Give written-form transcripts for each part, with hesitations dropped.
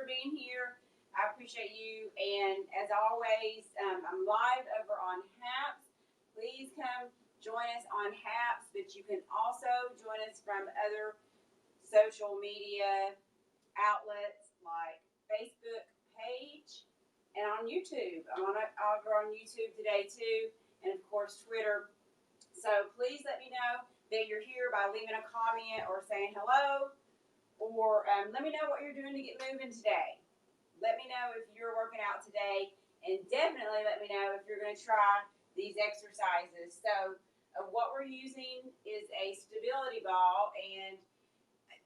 for being here. I appreciate you. And as always, I'm live over on HAPS. Please come join us on HAPS, but you can also join us from other social media outlets like Facebook page and on YouTube. I'm over on YouTube today too, and of course Twitter. So please let me know that you're here by leaving a comment or saying hello, or let me know what you're doing to get moving today. Let me know if you're working out today, and definitely let me know if you're going to try these exercises. So what we're using is a stability ball, and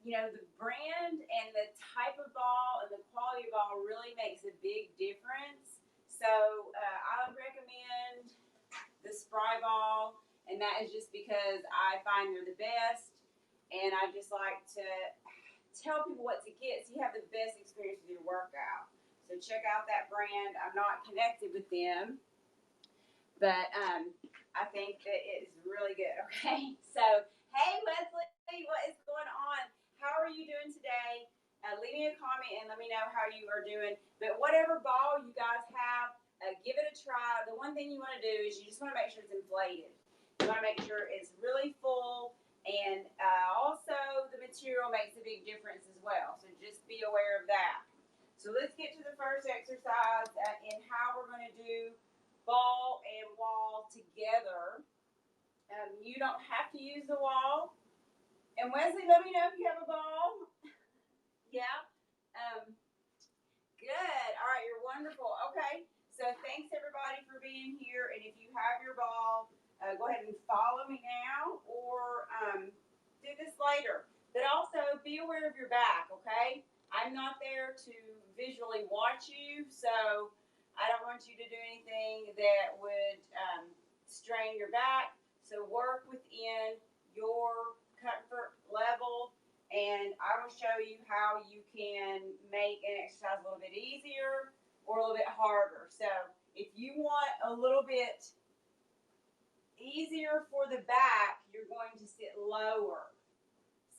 you know, the brand and the type of ball and the quality of ball really makes a big difference. So I would recommend the Spry ball, and that is just because I find they're the best, and I just like to tell people what to get so you have the best experience with your workout. So check out that brand. I'm not connected with them, but I think that it is really good. Okay, so hey Wesley, what is going on? How are you doing today? Leave me a comment and let me know how you are doing. But whatever ball you guys have, give it a try. The one thing you want to do is you just want to make sure it's inflated. You want to make sure it's really full, and also the material makes a big difference as well. So just be aware of that. So let's get to the first exercise and how we're going to do ball and wall together. You don't have to use the wall. And Wesley, let me know if you have a ball. Yeah. Good. All right, you're wonderful. Okay. So thanks everybody for being here. And if you have your ball, go ahead and follow me now, or do this later. But also be aware of your back. Okay. I'm not there to visually watch you, so I don't want you to do anything that would strain your back. So work within your comfort level, and I will show you how you can make an exercise a little bit easier or a little bit harder. So if you want a little bit easier for the back, you're going to sit lower.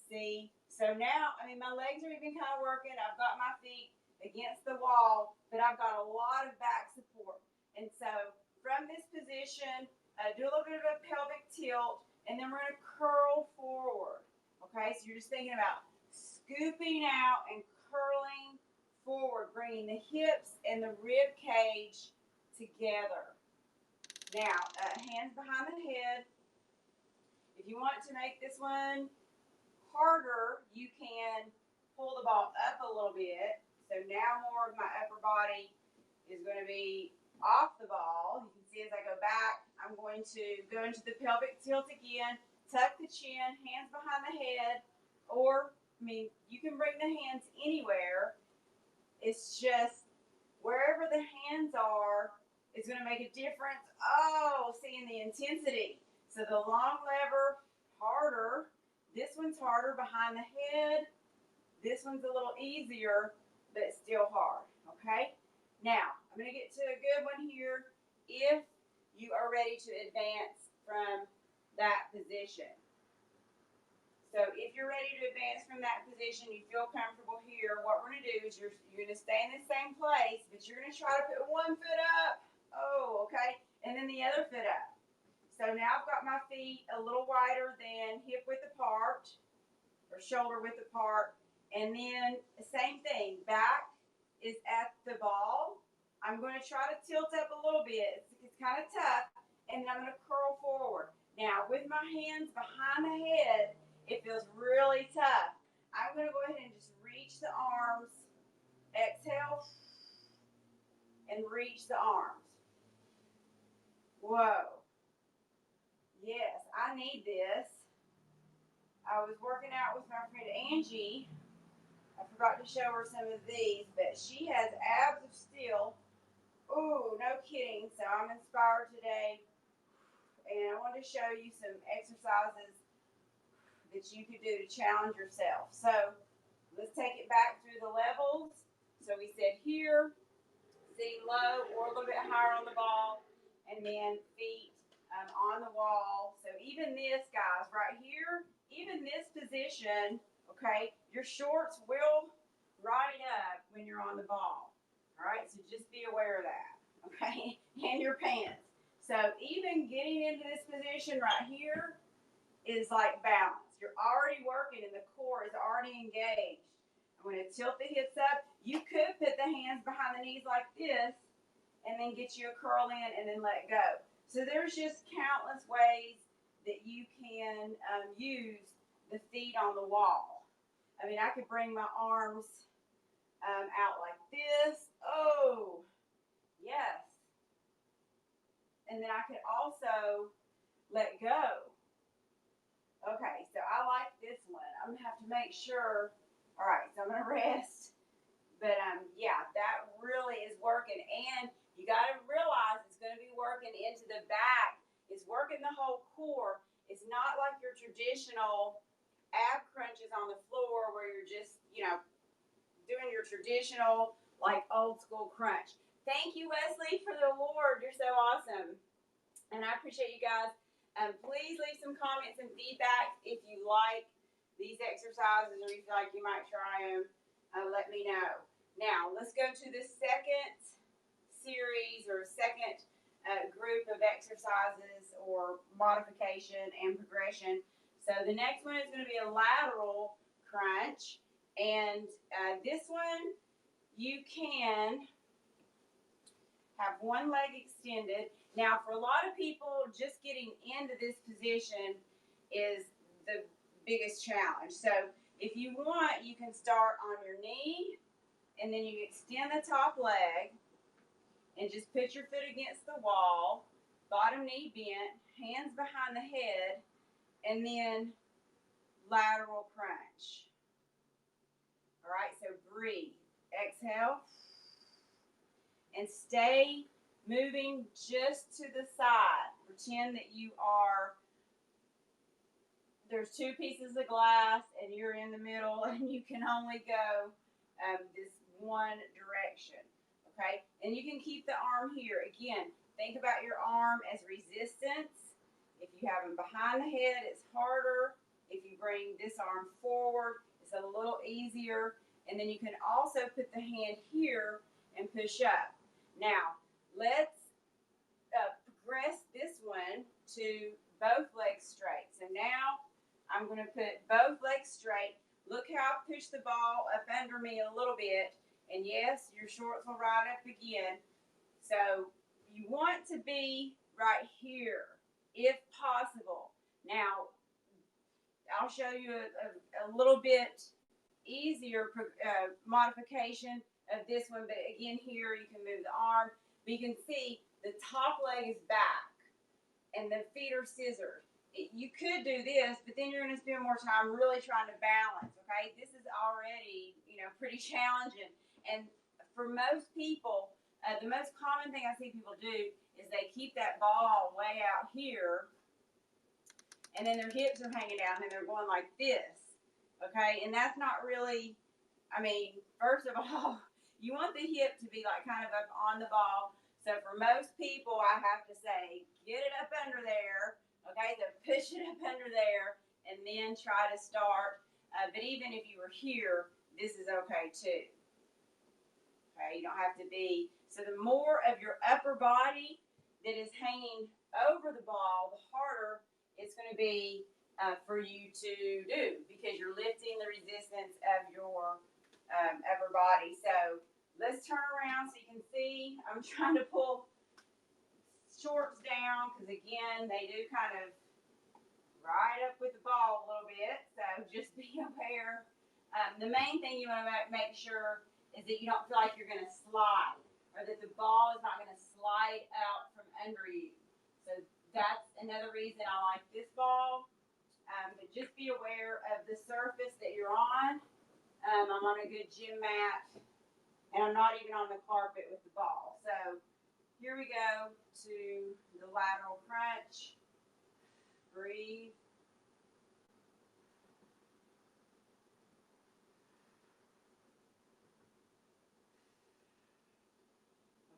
See? So now, I mean, my legs are even kind of working. I've got my feet against the wall, but I've got a lot of back support. And so from this position, do a little bit of a pelvic tilt, and then we're going to curl forward. Okay, so you're just thinking about scooping out and curling forward, bringing the hips and the rib cage together. Now, hands behind the head. If you want to make this one harder, you can pull the ball up a little bit. So now more of my upper body is going to be off the ball. You can see as I go back, I'm going to go into the pelvic tilt again, tuck the chin, hands behind the head, or, I mean, you can bring the hands anywhere. It's just wherever the hands are is going to make a difference. Oh, seeing the intensity. So the long lever, harder. This one's harder behind the head. This one's a little easier, but it's still hard, okay? Now, I'm going to get to a good one here if you are ready to advance from that position. So if you're ready to advance from that position, you feel comfortable here, what we're going to do is you're going to stay in the same place, but you're going to try to put one foot up. Oh, okay? And then the other foot up. So now I've got my feet a little wider than hip width apart or shoulder width apart. And then the same thing, back is at the ball. I'm going to try to tilt up a little bit. It's kind of tough. And then I'm going to curl forward. Now, with my hands behind the head, it feels really tough. I'm going to go ahead and just reach the arms. Exhale. And reach the arms. Whoa. Yes, I need this. I was working out with my friend Angie. I forgot to show her some of these, but she has abs of steel. Ooh, no kidding. So I'm inspired today. And I want to show you some exercises that you could do to challenge yourself. So let's take it back through the levels. So we said here, sitting low or a little bit higher on the ball, and then feet on the wall. So even this, guys, right here, even this position, okay, your shorts will rise up when you're you're on the ball. All right, so just be aware of that, okay? And your pants. So even getting into this position right here is like balance. You're already working and the core is already engaged. I'm going to tilt the hips up. You could put the hands behind the knees like this and then get you a curl in and then let go. So there's just countless ways that you can use the feet on the wall. I mean, I could bring my arms out like this. Oh, yes. And then I could also let go. Okay, so I like this one. I'm going to have to make sure. All right, so I'm going to rest. But yeah, that really is working. And you got to realize it's going to be working into the back. It's working the whole core. It's not like your traditional ab crunches on the floor where you're just, doing your traditional, like old school crunch. Thank you, Wesley, for the award. You're so awesome. And I appreciate you guys. Please leave some comments and feedback if you like these exercises or you feel like you might try them. Let me know. Now, let's go to the second series or second group of exercises or modification and progression. So the next one is going to be a lateral crunch. And this one, you can have one leg extended. Now, for a lot of people, just getting into this position is the biggest challenge. So if you want, you can start on your knee, and then you extend the top leg, and just put your foot against the wall, bottom knee bent, hands behind the head, and then lateral crunch. All right, so breathe. Exhale. And stay moving just to the side. Pretend that there's two pieces of glass and you're in the middle and you can only go this one direction. Okay? And you can keep the arm here. Again, think about your arm as resistance. If you have them behind the head, it's harder. If you bring this arm forward, it's a little easier. And then you can also put the hand here and push up. Now, let's progress this one to both legs straight. So now I'm going to put both legs straight. Look how I push the ball up under me a little bit. And yes, your shorts will ride up again. So you want to be right here, if possible. Now, I'll show you a little bit easier modification of this one, but again here you can move the arm, but you can see the top leg is back and the feet are scissored. You could do this, but then you're going to spend more time really trying to balance. Okay, this is already pretty challenging, and for most people, the most common thing I see people do is they keep that ball way out here, and then their hips are hanging down and they're going like this. Okay, and that's not really. I mean, first of all, you want the hip to be like kind of up on the ball. So for most people, I have to say, get it up under there. Okay, so push it up under there and then try to start. But even if you were here, this is okay too. Okay, you don't have to be. So the more of your upper body that is hanging over the ball, the harder it's going to be for you to do because you're lifting the resistance of your upper body. So let's turn around so you can see. I'm trying to pull shorts down because again they do kind of ride up with the ball a little bit. So just be aware. The main thing you want to make sure is that you don't feel like you're going to slide or that the ball is not going to slide out from under you. So that's another reason I like this ball. But just be aware of the surface that you're on. I'm on a good gym mat, and I'm not even on the carpet with the ball. So here we go to the lateral crunch. Breathe.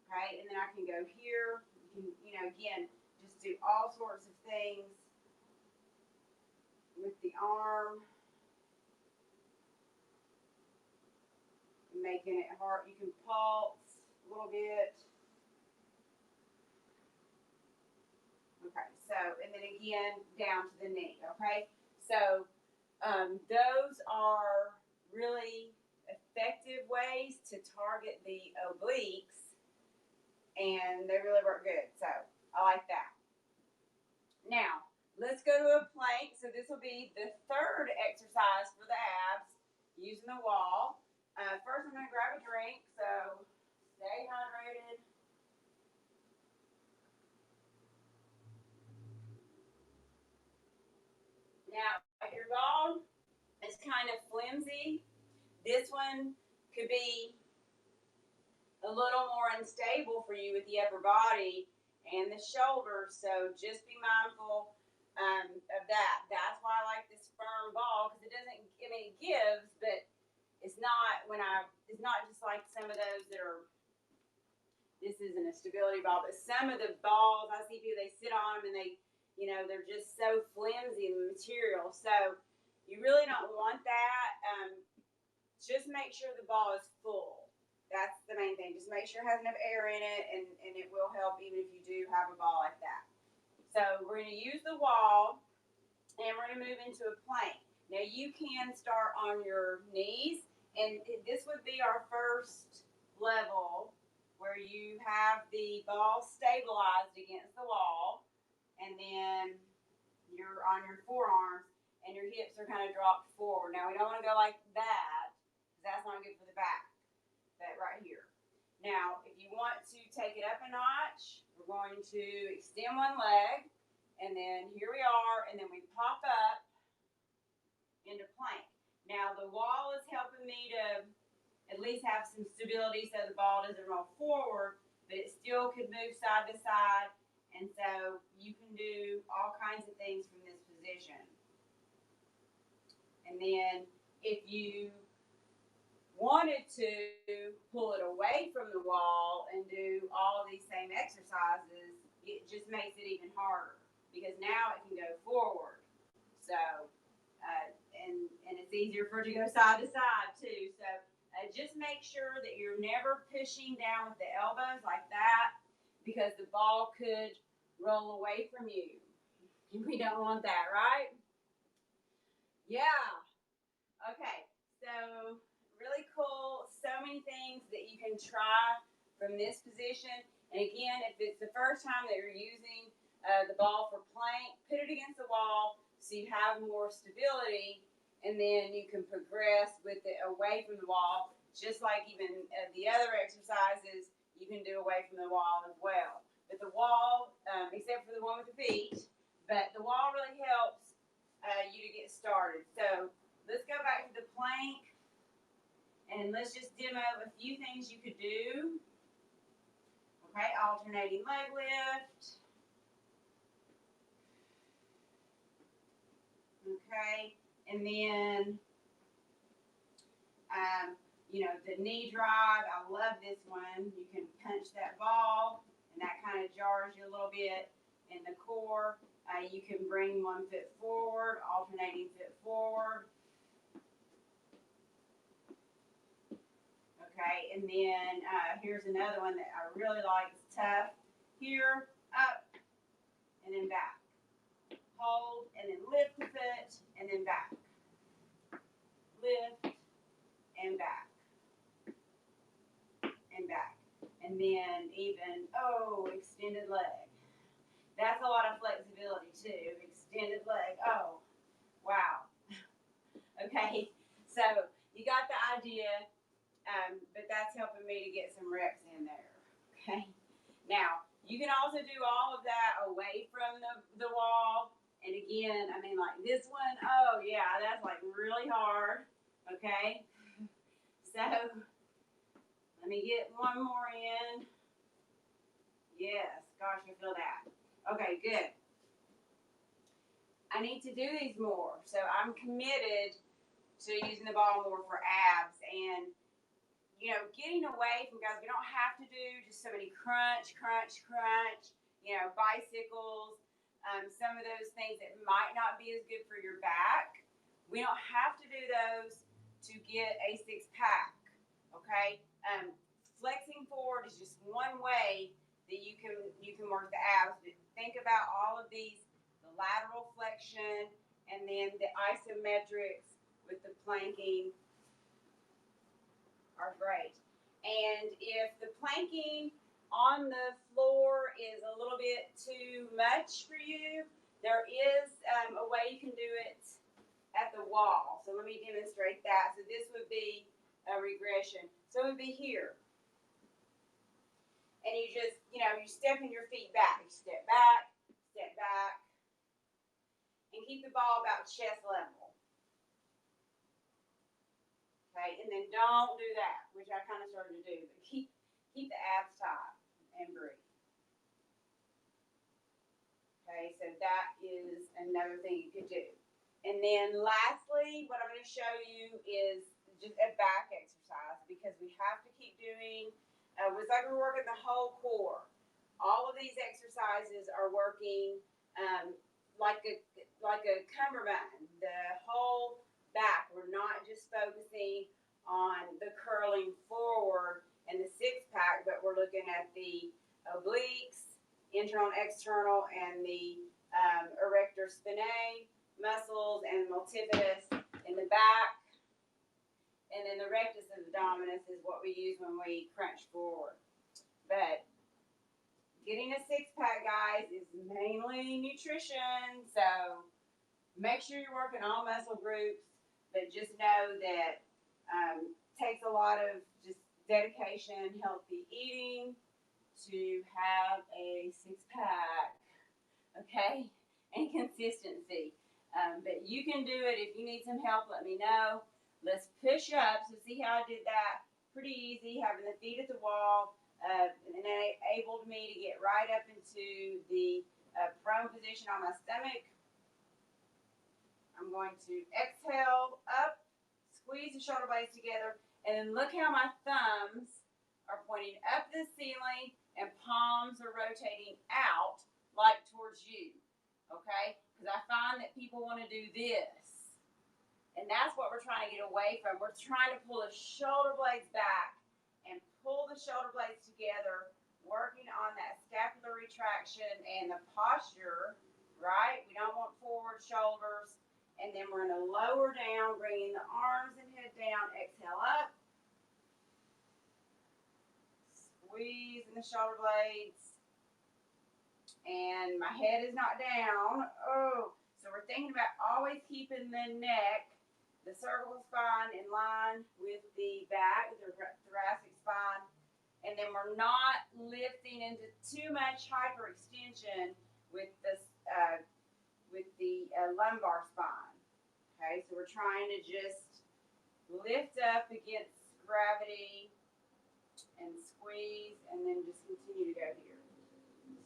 Okay, and then I can go here. You can, again, just do all sorts of things with the arm. making it hard. You can pulse a little bit. Okay, so, and then again, down to the knee, okay? So, those are really effective ways to target the obliques, and they really work good. So, I like that. Now, let's go to a plank. So, this will be the third exercise for the abs, using the wall. First, I'm going to grab a drink, so stay hydrated. Now, if your ball is kind of flimsy, this one could be a little more unstable for you with the upper body and the shoulders. So just be mindful of that. That's why I like this firm ball, because it doesn't. I mean, it gives, but it's not It's not just like some of those that are. This isn't a stability ball, but some of the balls I see people, they sit on them and they're just so flimsy in the material. So you really don't want that. Just make sure the ball is full. That's the main thing. Just make sure it has enough air in it, and it will help even if you do have a ball like that. So we're going to use the wall, and we're going to move into a plank. Now you can start on your knees, and this would be our first level where you have the ball stabilized against the wall, and then you're on your forearms, and your hips are kind of dropped forward. Now we don't want to go like that, because that's not good for the back. That right here. Now, if you want to take it up a notch, we're going to extend one leg, and then here we are, and then we pop up into plank. Now, the wall is helping me to at least have some stability so the ball doesn't roll forward, but it still could move side to side, and so you can do all kinds of things from this position. And then if you wanted to pull it away from the wall and do all of these same exercises, it just makes it even harder, because now it can go forward. So, and it's easier for it to go side to side too. So just make sure that you're never pushing down with the elbows like that, because the ball could roll away from you. We don't want that, right? Yeah. Okay. So really cool. So many things that you can try from this position. And again, if it's the first time that you're using the ball for plank, put it against the wall so you have more stability, and then you can progress with it away from the wall, just like even the other exercises you can do away from the wall as well. But the wall, except for the one with the feet, but the wall really helps you to get started. So let's go back to the plank. And let's just demo a few things you could do. Okay, alternating leg lift. Okay, and then, the knee drive. I love this one. You can punch that ball, and that kind of jars you a little bit in the core. You can bring one foot forward, alternating foot forward. Okay, and then here's another one that I really like. It's tough. Here, up, and then back. Hold, and then lift the foot, and then back. Lift, and back. And back. And then even, extended leg. That's a lot of flexibility too. Extended leg. Oh, wow. Okay, so you got the idea. But that's helping me to get some reps in there. Okay. Now, you can also do all of that away from the wall. And again, I mean, like this one, oh yeah, that's like really hard. Okay. So let me get one more in. Yes, gosh, I feel that. Okay, good. I need to do these more. So I'm committed to using the ball more for abs, and getting away from, guys, we don't have to do just so many crunch, bicycles, some of those things that might not be as good for your back. We don't have to do those to get a six pack. Okay, flexing forward is just one way that you can work the abs. But think about all of these: the lateral flexion, and then the isometrics with the planking are great. And if the planking on the floor is a little bit too much for you, there is a way you can do it at the wall. So let me demonstrate that. So this would be a regression. So it would be here. And you just, you're stepping your feet back. You step back, and keep the ball about chest level. Okay, and then don't do that, which I kind of started to do, but keep the abs tight and breathe. Okay, so that is another thing you could do. And then lastly, what I'm going to show you is just a back exercise, because we have to keep doing, it's like we're working the whole core. All of these exercises are working like a cummerbund, the whole back. We're not just focusing on the curling forward and the six pack, but we're looking at the obliques, internal and external, and the erector spinae muscles and multifidus in the back. And then the rectus abdominis is what we use when we crunch forward. But getting a six-pack, guys, is mainly nutrition. So make sure you're working all muscle groups, but just know that takes a lot of just dedication, healthy eating to have a six-pack, okay, and consistency. But you can do it. If you need some help, let me know. Let's push up. So see how I did that? Pretty easy, having the feet at the wall. And it enabled me to get right up into the prone position on my stomach. I'm going to exhale up, squeeze the shoulder blades together, and then look how my thumbs are pointing up the ceiling and palms are rotating out like towards you, okay? Because I find that people want to do this, and that's what we're trying to get away from. We're trying to pull the shoulder blades back and pull the shoulder blades together, working on that scapular retraction and the posture, right? We don't want forward shoulders. And then we're going to lower down, bringing the arms and head down. Exhale up. Squeeze in the shoulder blades. And my head is not down. Oh, so we're thinking about always keeping the neck, the cervical spine in line with the back, the thoracic spine. And then we're not lifting into too much hyperextension with the lumbar spine. Okay, so we're trying to just lift up against gravity and squeeze, and then just continue to go here.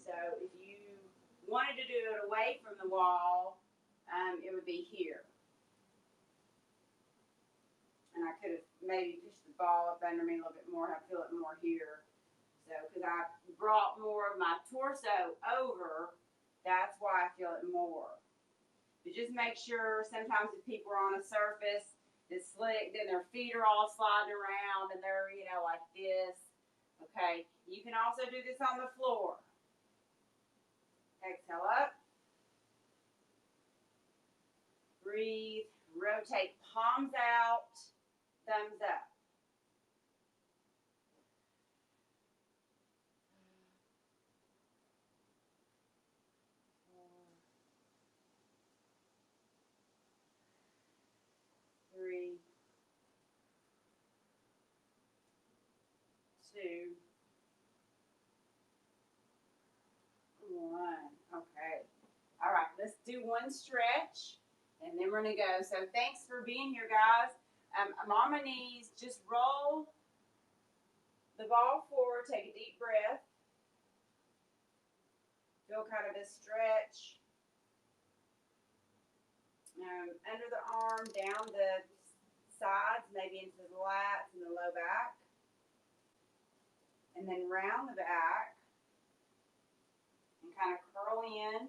So if you wanted to do it away from the wall, it would be here. And I could have maybe pushed the ball up under me a little bit more. I feel it more here. So because I brought more of my torso over, that's why I feel it more. But just make sure, sometimes if people are on a surface that's slick, then their feet are all sliding around and they're, like this. Okay, you can also do this on the floor. Exhale up. Breathe. Rotate palms out, thumbs up. Three, two, one. Okay. All right, let's do one stretch, and then we're going to go. So thanks for being here, guys. I'm on my knees. Just roll the ball forward. Take a deep breath. Feel kind of a stretch. Under the arm, down the sides, maybe into the lats and the low back. And then round the back and kind of curl in.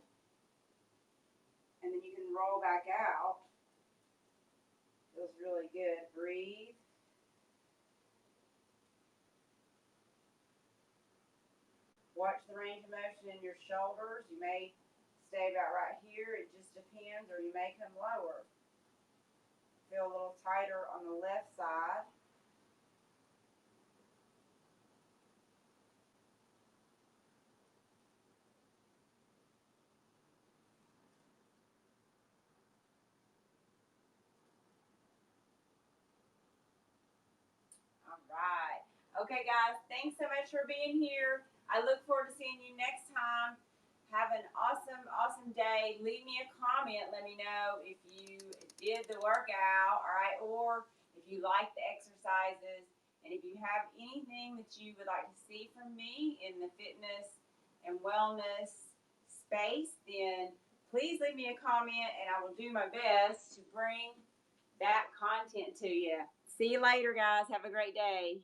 And then you can roll back out. Feels really good. Breathe. Watch the range of motion in your shoulders. You may stay about right here. It just depends, or you may come lower. Feel a little tighter on the left side. All right. Okay, guys, thanks so much for being here. I look forward to seeing you next time. Have an awesome, awesome day. Leave me a comment. Let me know if you did the workout, all right, or if you like the exercises. And if you have anything that you would like to see from me in the fitness and wellness space, then please leave me a comment and I will do my best to bring that content to you. See you later, guys. Have a great day.